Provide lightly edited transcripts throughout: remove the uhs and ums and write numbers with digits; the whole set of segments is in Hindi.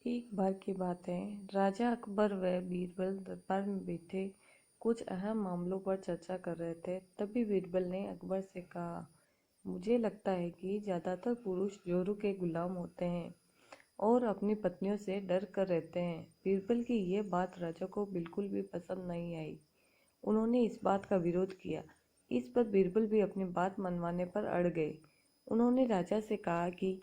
एक बार की बात है। राजा अकबर व बीरबल दरबार में बैठे कुछ अहम मामलों पर चर्चा कर रहे थे। तभी बीरबल ने अकबर से कहा, मुझे लगता है कि ज़्यादातर पुरुष जोरों के गुलाम होते हैं और अपनी पत्नियों से डर कर रहते हैं। बीरबल की यह बात राजा को बिल्कुल भी पसंद नहीं आई। उन्होंने इस बात का विरोध किया। इस पर बीरबल भी अपनी बात मनवाने पर अड़ गए। उन्होंने राजा से कहा कि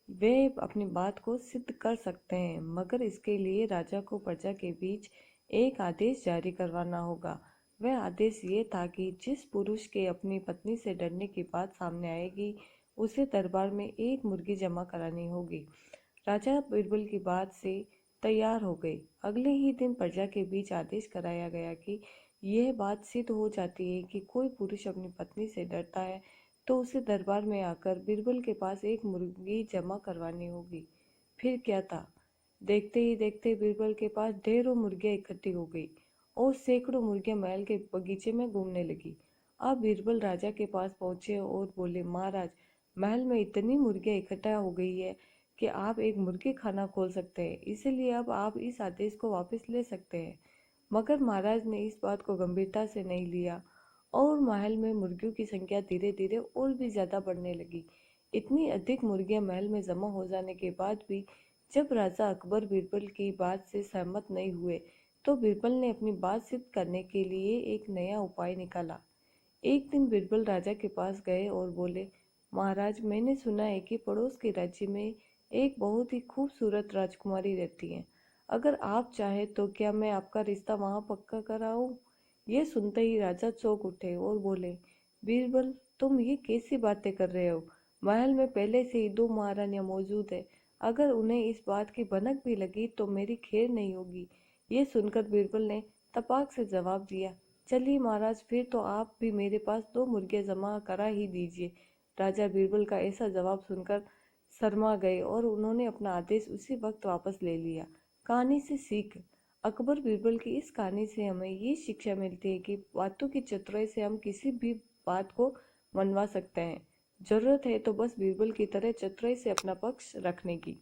वे अपनी बात को सिद्ध कर सकते हैं, मगर इसके लिए राजा को प्रजा के बीच एक आदेश जारी करवाना होगा। वह आदेश ये था कि जिस पुरुष के अपनी पत्नी से डरने की बात सामने आएगी, उसे दरबार में एक मुर्गी जमा करानी होगी। राजा बीरबल की बात से तैयार हो गए। अगले ही दिन प्रजा के बीच आदेश कराया गया कि यह बात सिद्ध हो जाती है कि कोई पुरुष अपनी पत्नी से डरता है तो उसे दरबार में आकर बीरबल के पास एक मुर्गी जमा करवानी होगी। फिर क्या था, देखते ही देखते बीरबल के पास ढेरों मुर्गियां इकट्ठी हो गई और सैकड़ों मुर्गियां महल के बगीचे में घूमने लगी। अब बीरबल राजा के पास पहुंचे और बोले, महाराज, महल में इतनी मुर्गियां इकट्ठा हो गई है कि आप एक मुर्गी खाना खोल सकते हैं, इसीलिए अब आप इस आदेश को वापस ले सकते हैं। मगर महाराज ने इस बात को गंभीरता से नहीं लिया और महल में मुर्गियों की संख्या धीरे धीरे और भी ज्यादा बढ़ने लगी। इतनी अधिक मुर्गियां महल में जमा हो जाने के बाद भी जब राजा अकबर बीरबल की बात से सहमत नहीं हुए, तो बीरबल ने अपनी बात सिद्ध करने के लिए एक नया उपाय निकाला। एक दिन बीरबल राजा के पास गए और बोले, महाराज, मैंने सुना है कि पड़ोस के राज्य में एक बहुत ही खूबसूरत राजकुमारी रहती है। अगर आप चाहे तो क्या मैं आपका रिश्ता वहां पक्का कराऊं? ये सुनते ही राजा चौंक उठे और बोले, बीरबल, तुम ये कैसी बातें कर रहे हो? महल में पहले से ही दो महारानियां मौजूद है। अगर उन्हें इस बात की भनक भी लगी तो मेरी खैर नहीं होगी। ये सुनकर बीरबल ने तपाक से जवाब दिया, चलिए महाराज, फिर तो आप भी मेरे पास दो मुर्गियां जमा करा ही दीजिए। राजा बीरबल का ऐसा जवाब सुनकर शर्मा गए और उन्होंने अपना आदेश उसी वक्त वापस ले लिया। कहानी से सीख। अकबर बीरबल की इस कहानी से हमें ये शिक्षा मिलती है कि बातों की चतुराई से हम किसी भी बात को मनवा सकते हैं। जरूरत है तो बस बीरबल की तरह चतुराई से अपना पक्ष रखने की।